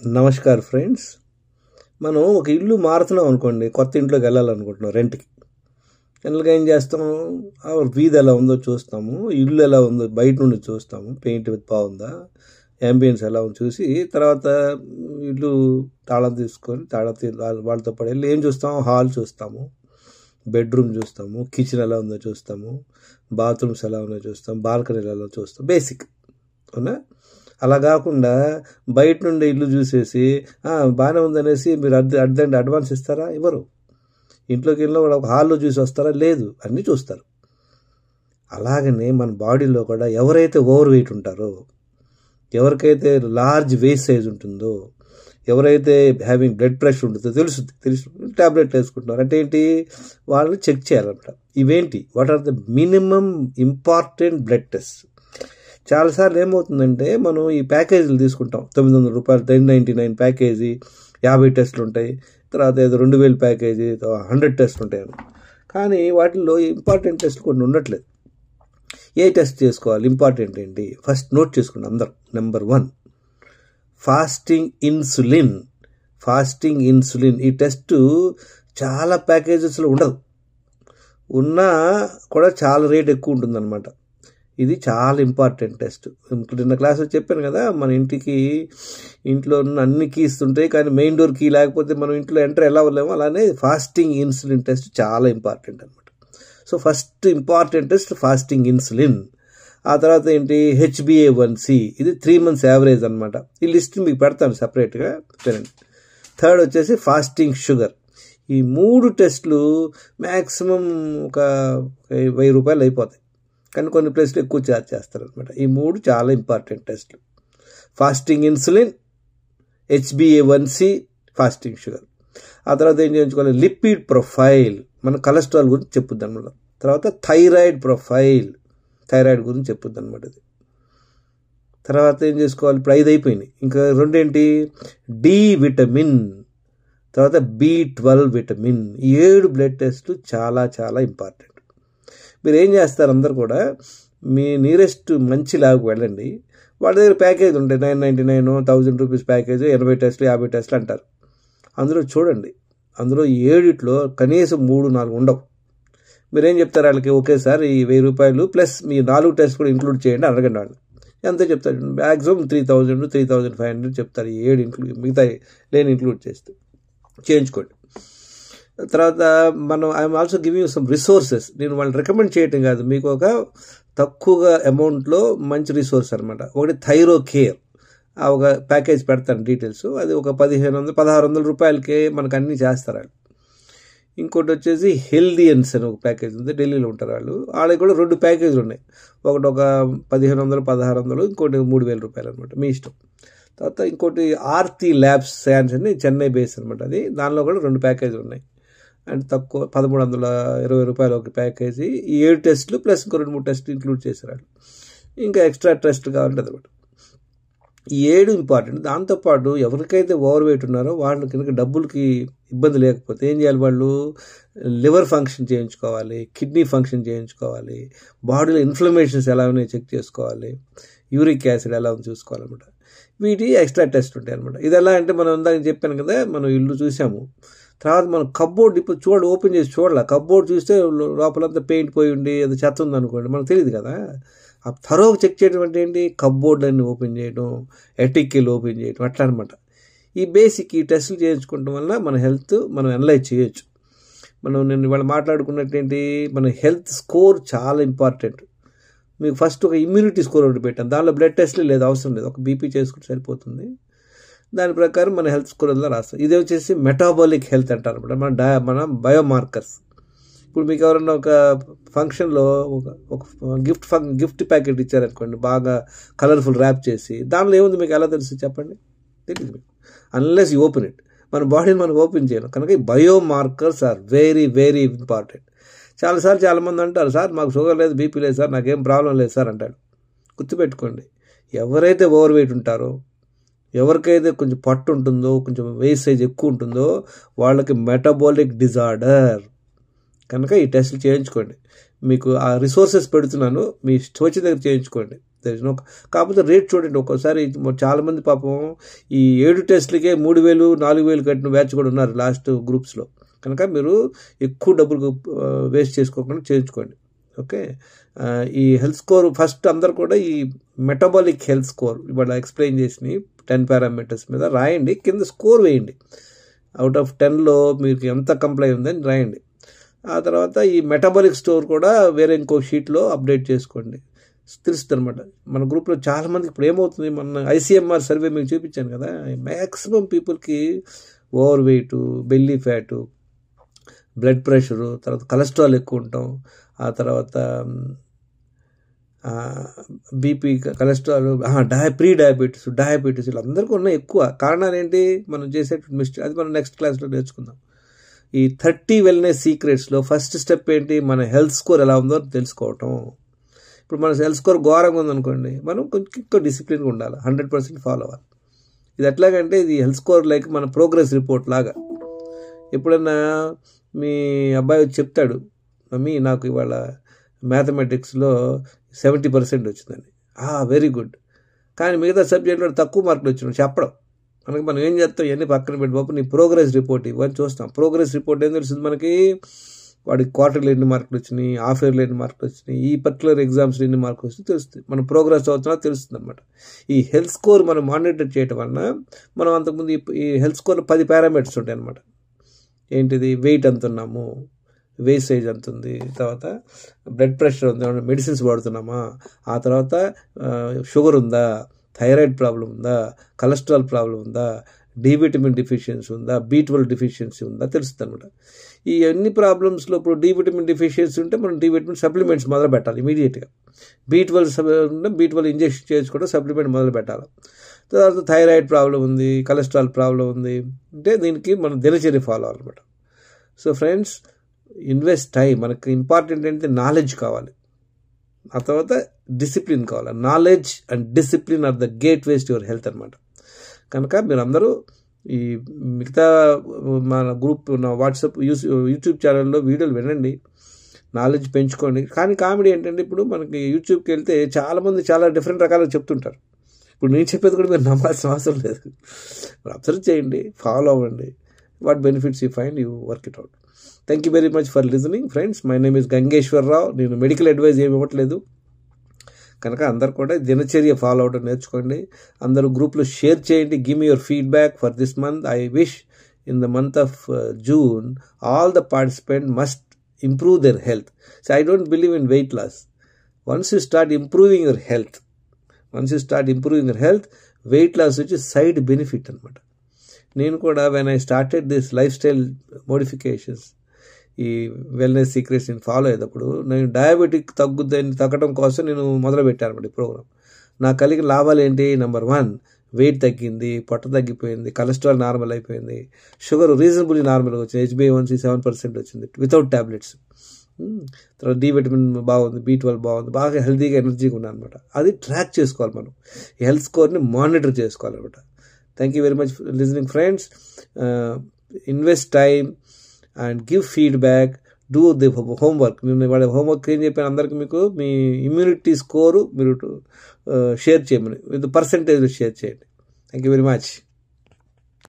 Namaskar friends. మనం ఒక ఇల్లు మారుతున్నాం అనుకోండి, కొత్త ఇంట్లోకి వెళ్ళాలనుకుంటున్నాం రెంట్కి. జనరల్గా ఏం చేస్తాం, వీధి ఎలా ఉందో చూస్తాము, ఇల్లు ఎలా ఉందో బయట నుండి చూస్తాము, పెయింట్ బాగుందా, యాంబియన్స్ ఎలా ఉందో చూసి తర్వాత ఇల్లు తాళం తీసుకొని వాళ్ళతో పడి వెళ్ళి ఏం చూస్తాము, హాల్ చూస్తాము, బెడ్రూమ్ చూస్తాము, కిచెన్ ఎలా ఉందో చూస్తాము, బాత్రూమ్స్ ఎలా ఉందో చూస్తాం, బాల్కనీలు ఎలా చూస్తాం, బేసిక్. అవునా? అలా కాకుండా బయట నుండి ఇల్లు చూసేసి బాగానే ఉందనేసి మీరు అర్ధండి అడ్వాన్స్ ఇస్తారా? ఇవ్వరు. ఇంట్లోకి వెళ్ళినా కూడా ఒక హాల్లో చూసి వస్తారా? లేదు, అన్నీ చూస్తారు. అలాగనే మన బాడీలో కూడా ఎవరైతే ఓవర్ వెయిట్ ఉంటారో, ఎవరికైతే లార్జ్ వేస్ట్ సైజ్ ఉంటుందో, ఎవరైతే హ్యావింగ్ బ్లడ్ ప్రెషర్ ఉంటుందో తెలుసు ట్యాబ్లెట్ వేసుకుంటున్నారు అంటే ఏంటి, వాళ్ళని చెక్ చేయాలన్నమాట. ఇవేంటి, what are the minimum important blood test. చాలాసార్లు ఏమవుతుందంటే మనం ఈ ప్యాకేజీలు తీసుకుంటాం, 900 రూపాయలు 1099 ప్యాకేజీ, 50 టెస్టులు ఉంటాయి, తర్వాత ఏదో 2000 ప్యాకేజీ 100 టెస్టులు ఉంటాయి. కానీ వాటిల్లో ఇంపార్టెంట్ టెస్ట్లు కొన్ని ఉండట్లేదు. ఏ టెస్ట్ చేసుకోవాలి, ఇంపార్టెంట్ ఏంటి, ఫస్ట్ నోట్ చేసుకున్నాం అందరం. Number 1 fasting insulin. ఈ టెస్ట్ చాలా ప్యాకేజెస్లో ఉండదు, ఉన్నా కూడా చాలా రేట్ ఎక్కువ ఉంటుందన్నమాట. ఇది చాలా ఇంపార్టెంట్ టెస్ట్. నిన్న క్లాస్లో చెప్పాను కదా, మన ఇంట్లో ఉన్న అన్ని కీస్ ఉంటాయి, కానీ మెయిన్ డోర్ కీ లేకపోతే మనం ఇంట్లో ఎంటర్ ఎలా అవ్వలేమో, అలానే ఫాస్టింగ్ ఇన్సులిన్ టెస్ట్ చాలా ఇంపార్టెంట్ అనమాట. So first important test fasting insulin. ఆ తర్వాత ఏంటి, HbA1c, ఇది 3 months యావరేజ్ అనమాట. ఈ లిస్ట్ మీకు పెడతాను సపరేట్గా, వినండి. థర్డ్ వచ్చేసి ఫాస్టింగ్ షుగర్. ఈ 3 టెస్టులు మ్యాక్సిమం ఒక 1000 రూపాయలు అయిపోతాయి, కానీ కొన్ని ప్లేస్లో ఎక్కువ ఛార్జ్ చేస్తారనమాట. ఈ 3 చాలా ఇంపార్టెంట్ టెస్ట్లు: fasting insulin, HbA1c, fasting sugar. ఆ తర్వాత ఏం చేయించుకోవాలి, లిపిడ్ ప్రొఫైల్, మన కొలెస్ట్రాల్ గురించి చెప్పుద్ది అనమాట. తర్వాత థైరాయిడ్ ప్రొఫైల్, థైరాయిడ్ గురించి చెప్పుద్ది అనమాట. ఇది తర్వాత ఏం చేసుకోవాలి, ఇప్పుడు 5 అయిపోయినాయి, ఇంకా 2 ఏంటి, డి విటమిన్, తర్వాత B12 విటమిన్. ఈ 7 బ్లడ్ టెస్ట్లు చాలా చాలా ఇంపార్టెంట్. మీరు ఏం చేస్తారు, అందరు కూడా మీ నియరెస్ట్ మంచి ల్యాబ్కి వెళ్ళండి. వాళ్ళ దగ్గర ప్యాకేజ్ ఉంటాయి, 999, 1000 రూపీస్ ప్యాకేజ్, 80 టెస్టులు 50 టెస్టులు అంటారు. అందులో చూడండి, అందులో 7 కనీసం 3-4 ఉండవు. మీరేం చెప్తారు వాళ్ళకి, ఒకేసారి ఈ 1000 రూపాయలు ప్లస్ మీ 4 టెస్ట్ కూడా ఇంక్లూడ్ చేయండి అడగండి. వాళ్ళు ఎంత చెప్తారు, మ్యాక్సిమం 3000, 3500 చెప్తారు. ఈ 7 ఇంక్లూడ్, మిగతా లేని ఇంక్లూడ్ చేయించుకోండి. తర్వాత I'm also giving you some resources. నేను వాళ్ళు రికమెండ్ చేయటం కాదు, మీకు ఒక తక్కువగా అమౌంట్లో మంచి రిసోర్స్ అనమాట. ఒకటి థైరో కేర్, ఒక ప్యాకేజ్ పెడతాను డీటెయిల్స్. అది ఒక 1500-1600 రూపాయలకే మనకు అన్నీ చేస్తారు వాళ్ళు. ఇంకోటి వచ్చేసి హెల్దియన్స్ అని ఒక ప్యాకేజ్ ఉంది, ఢిల్లీలో ఉంటారు వాళ్ళు. వాళ్ళకి కూడా 2 ప్యాకేజీలు ఉన్నాయి, ఒకటి ఒక 1500-1600, ఇంకోటి 3000 రూపాయలు అనమాట, మీ ఇష్టం. తర్వాత ఇంకోటి ఆర్తి ల్యాబ్స్ సైన్స్ అని చెన్నై బేస్ అనమాట. అది దానిలో కూడా 2 ప్యాకేజీలు ఉన్నాయి, అండ్ తక్కువ 1320 రూపాయలు ఒక ప్యాకేజీ. ఈ 7 టెస్టులు ప్లస్ ఇంకో 2-3 టెస్టులు ఇంక్లూడ్ చేశారు. ఇంకా ఎక్స్ట్రా టెస్ట్ కావాలంటే అనమాట. ఈ 7 ఇంపార్టెంట్. దాంతోపాటు ఎవరికైతే ఓవర్ వెయిట్ ఉన్నారో వాళ్ళు కనుక డబ్బులకి ఇబ్బంది లేకపోతే ఏం చేయాలి, వాళ్ళు లివర్ ఫంక్షన్ చేయించుకోవాలి, కిడ్నీ ఫంక్షన్ చేయించుకోవాలి, బాడీలో ఇన్ఫ్లమేషన్స్ ఎలా ఉన్నాయో చెక్ చేసుకోవాలి, యూరిక్ యాసిడ్ ఎలా ఉందో చూసుకోవాలన్నమాట. వీటి ఎక్స్ట్రా టెస్ట్ ఉంటాయి అనమాట. ఇది ఎలా అంటే, మనం ఇందాక చెప్పాను కదా, మనం ఇల్లు చూసాము, తర్వాత మనం కబ్బోర్డ్ ఇప్పుడు ఓపెన్ చేసి చూడాలి. కబ్బోర్డ్ చూస్తే లోపలంతా పెయింట్ పోయి ఉండి అది చెత్త ఉందనుకోండి, మనకు తెలియదు కదా. ఆ థరోగా చెక్ చేయడం అంటే ఏంటి, కబ్బోర్డ్లన్నీ ఓపెన్ చేయడం, ఎటిక్కిల్ ఓపెన్ చేయడం, అట్లా అనమాట. ఈ బేసిక్ ఈ టెస్టులు చేయించుకోవడం వల్ల మన హెల్త్ మనం అనలైజ్ చేయొచ్చు. నేను ఇవాళ మాట్లాడుకున్నట్టు ఏంటి, మన హెల్త్ స్కోర్ చాలా ఇంపార్టెంట్. మీకు ఫస్ట్ ఒక ఇమ్యూనిటీ స్కోర్ ఒకటి పెట్టాను, దానిలో బ్లడ్ టెస్ట్లు లేదు, అవసరం లేదు, ఒక బీపీ చేసుకుంటే సరిపోతుంది. దాని ప్రకారం మన హెల్త్ స్కోర్ రాస్తాం. ఇది వచ్చేసి మెటాబాలిక్ హెల్త్ అంటారు అనమాట, మన బయోమార్కర్స్. ఇప్పుడు మీకు ఎవరన్నా ఒక ఫంక్షన్లో ఒక గిఫ్ట్ ప్యాకెట్ ఇచ్చారనుకోండి, బాగా కలర్ఫుల్ ర్యాప్ చేసి, దానిలో ఏముంది మీకు ఎలా తెలుసు చెప్పండి? తెలియదు మీకు, అన్లెస్ యూ ఓపెన్ ఇట్. మన బాడీని మనం ఓపెన్ చేయను కనుక ఈ biomarkers are very very important. చాలాసార్లు చాలామంది అంటారు, సార్ మాకు షుగర్ లేదు, బీపీ లేదు సార్, నాకేం ప్రాబ్లం లేదు సార్ అంటాడు. గుర్తుపెట్టుకోండి, ఎవరైతే ఓవర్ వెయిట్ ఉంటారో, ఎవరికైతే కొంచెం పట్టు ఉంటుందో, కొంచెం వేస్ట్ సైజ్ ఎక్కువ ఉంటుందో, వాళ్ళకి మెటబాలిక్ డిజార్డర్. కనుక ఈ టెస్టులు చేయించుకోండి. మీకు ఆ రిసోర్సెస్ పెడుతున్నాను, మీ స్టోచ్ దగ్గర చేయించుకోండి. There is no. కాకపోతే రేట్ చూడండి, ఒక్కోసారి చాలామంది పాపం ఈ 7 టెస్టులకే 3,000 4,000 కట్టిన బ్యాచ్ కూడా ఉన్నారు లాస్ట్ గ్రూప్స్లో. కనుక మీరు ఎక్కువ డబ్బులు వేస్ట్ చేసుకోకుండా చేయించుకోండి. ఓకే, ఈ హెల్త్ స్కోర్ ఫస్ట్ అందరు కూడా ఈ మెటబాలిక్ హెల్త్ స్కోర్ ఇవాళ ఎక్స్ప్లెయిన్ చేసి 10 పారామీటర్స్ మీద రాయండి, కింద స్కోర్ వేయండి. అవుట్ ఆఫ్ 10లో మీకు ఎంత కంప్లై ఉందని రాయండి. ఆ తర్వాత ఈ మెటబాలిక్ స్కోర్ కూడా వేరే ఇంకో షీట్లో అప్డేట్ చేసుకోండి, తెలుస్తుంది అనమాట. మన గ్రూప్లో చాలామందికి ఇప్పుడు ఏమవుతుంది, మన ICMR సర్వే మీకు చూపించాను కదా, మ్యాక్సిమం పీపుల్కి over weight, belly fat, blood pressure, తర్వాత కొలెస్ట్రాల్ ఎక్కువ ఉంటాం, ఆ తర్వాత బీపీ, కొలెస్ట్రాల్, ప్రీ డయాబెటీస్ వీళ్ళందరికీ ఉన్న ఎక్కువ కారణాలు ఏంటి, మనం చేసేటువంటి మిస్టేక్. అది మనం నెక్స్ట్ క్లాస్లో నేర్చుకుందాం. ఈ 30 వెల్నెస్ సీక్రెట్స్లో ఫస్ట్ స్టెప్ ఏంటి, మన హెల్త్ స్కోర్ ఎలా ఉందో తెలుసుకోవటం. ఇప్పుడు మన హెల్త్ స్కోర్ ఘోరంగా ఉందనుకోండి, మనం కొంచెం ఎక్కువ డిసిప్లిన్గా ఉండాలి, 100% ఫాలో అవ్వాలి. ఇది ఎట్లాగంటే ఇది హెల్త్ స్కోర్ లైక్ మన ప్రోగ్రెస్ రిపోర్ట్ లాగా. ఎప్పుడన్నా మీ అబ్బాయి వచ్చి చెప్తాడు, మమ్మీ నాకు ఇవాళ మ్యాథమెటిక్స్లో 70% వచ్చిందని, వెరీ గుడ్. కానీ మిగతా సబ్జెక్ట్లో తక్కువ మార్కులు వచ్చినాడు చెప్పడం. మనం ఏం చేస్తాం, ఇవన్నీ పక్కన పెట్టి బాబు నీ ప్రోగ్రెస్ రిపోర్ట్ ఇవన్నీ చూస్తాం. ప్రోగ్రెస్ రిపోర్ట్ ఏం తెలుస్తుంది మనకి, వాడికి క్వార్టర్లో ఎన్ని మార్కులు వచ్చినాయి, హాఫ్ ఇయర్లో ఎన్ని మార్కులు వచ్చినాయి, ఈ పర్టికులర్ ఎగ్జామ్స్లో ఎన్ని మార్కులు వస్తాయి తెలుస్తుంది. మనం ప్రోగ్రెస్ అవుతున్నా తెలుస్తుంది అనమాట. ఈ హెల్త్ స్కోర్ మనం మానిటర్ చేయడం వలన మనం అంతకుముందు ఈ హెల్త్ స్కోర్లో 10 పారామీటర్స్ ఉంటాయి అనమాట. ఏంటిది, వెయిట్ ఎంత ఉన్నాము, వేస్టేజ్ ఎంత ఉంది, తర్వాత బ్లడ్ ప్రెషర్ ఉంది, మెడిసిన్స్ వాడుతున్నామా, ఆ తర్వాత షుగర్ ఉందా, థైరాయిడ్ ప్రాబ్లం ఉందా, కొలెస్ట్రాల్ ప్రాబ్లం ఉందా, డి విటమిన్ డిఫిషియన్సీ ఉందా, B12 డిఫిషియన్సీ ఉందా తెలుస్తుంది అనమాట. ఈ అన్ని ప్రాబ్లమ్స్లో ఇప్పుడు డి విటమిన్ డిఫిషియన్సీ ఉంటే మనం డి విటమిన్ సప్లిమెంట్స్ మొదలు పెట్టాలి ఇమీడియట్గా. B12 ఇంజెక్షన్ చేసుకోవడం, సప్లిమెంట్ మొదలు పెట్టాలి. తర్వాత థైరాయిడ్ ప్రాబ్లం ఉంది, కొలెస్ట్రాల్ ప్రాబ్లం ఉంది అంటే దీనికి మనం దినచర్య ఫాలో అవ్వాలన్నమాట. So friends, invest time. మనకు ఇంపార్టెంట్ ఏంటంటే నాలెడ్జ్ కావాలి, ఆ తర్వాత డిసిప్లిన్ కావాలి. Knowledge and discipline are the gateways to your health అనమాట. కనుక మీరందరూ ఈ మిగతా మన గ్రూప్ నా వాట్సాప్ యూట్యూబ్ ఛానల్లో వీడియోలు వినండి, నాలెడ్జ్ పెంచుకోండి. కానీ కామెడీ ఏంటంటే ఇప్పుడు మనకి యూట్యూబ్కి వెళ్తే చాలామంది చాలా డిఫరెంట్ రకాలుగా చెప్తుంటారు. ఇప్పుడు నేను చెప్పేది కూడా మీరు నమ్మాల్సిన అవసరం లేదు. అబ్జర్వ్ చేయండి, ఫాలో అవ్వండి. What benefits you find, you work it out. Thank you very much for listening friends. My name is Gangeswararao. నేను మెడికల్ అడ్వైజ్ ఏమి ఇవ్వట్లేదు. కనుక అందరు కూడా దినచర్య ఫాలో అవడం నేర్చుకోండి. అందరూ గ్రూప్లో షేర్ చేయండి. Give me your feedback for this month. I wish in the month of June all the participant must improve their health. So I don't believe in weight loss. Once you start improving your health, weight loss which is side benefit అనమాట. నేను కూడా when I started this lifestyle modifications, ఈ wellness secrets నేను follow అయ్యేటప్పుడు నేను diabetic తగ్గడం కోసం నేను మొదలుపెట్టాను అనమాట ఈ ప్రోగ్రామ్. నాకు కలిగిన లాభాలు ఏంటి, నెంబర్ 1 వెయిట్ తగ్గింది, పొట్ట తగ్గిపోయింది, కొలెస్ట్రాల్ నార్మల్ అయిపోయింది, షుగర్ రీజనబుల్లీ నార్మల్గా వచ్చింది, HbA1c 7% వచ్చింది వితౌట్ ట్యాబ్లెట్స్. తర్వాత డి విటమిన్ బాగుంది, B12 బాగుంది, బాగా హెల్తీగా ఎనర్జీగా ఉన్నాను అనమాట. అది ట్రాక్ చేసుకోవాలి మనం, ఈ హెల్త్ స్కోర్ని మానిటర్ చేసుకోవాలన్నమాట. Thank you very much for listening friends. Invest time and give feedback, do the homework. నేను వాళ్ళ హోంవర్క్ ఏం చెప్పాను అందరికీ, మీకు మీ ఇమ్యూనిటీ స్కోరు మీరు షేర్ చేయమని విత్ పర్సంటేజ్ షేర్ చేయండి. Thank you very much.